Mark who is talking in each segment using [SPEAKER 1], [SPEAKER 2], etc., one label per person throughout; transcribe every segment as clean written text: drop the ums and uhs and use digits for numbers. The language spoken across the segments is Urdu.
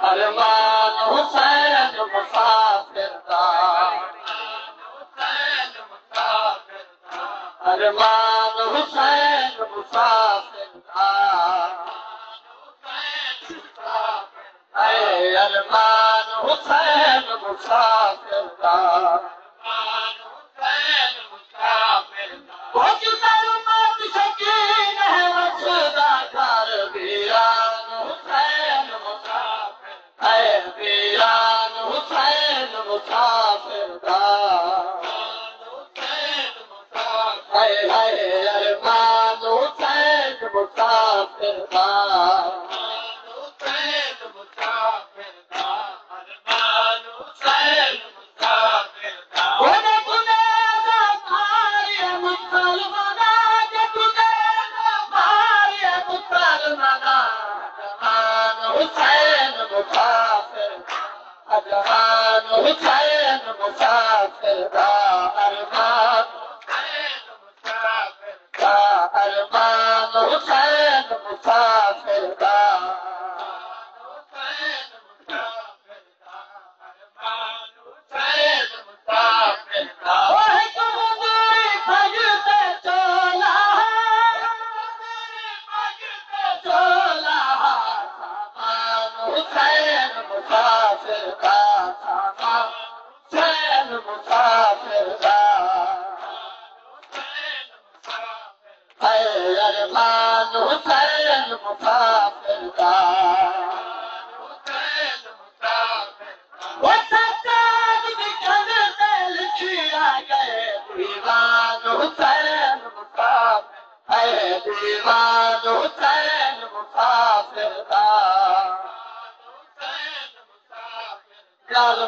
[SPEAKER 1] ارمان حسین مسافر دا ارمان حسین مسافر دا اے ارمان حسین مسافر دا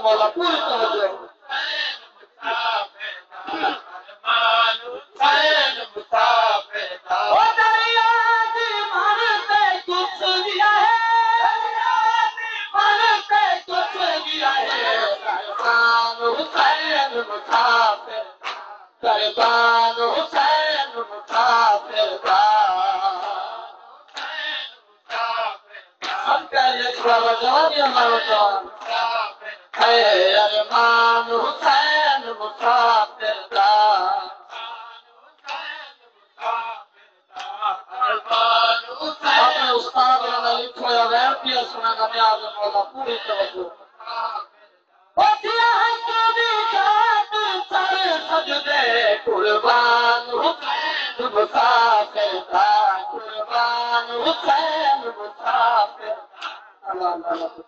[SPEAKER 1] مولا پوری توجہ ارمان حسین مسافر دا اپنے استاد نے لکھو یا غیر پیا سنانا نیاز مولا پوری توجہ قربان حسین مسافر دا قربان حسین مسافر اللہ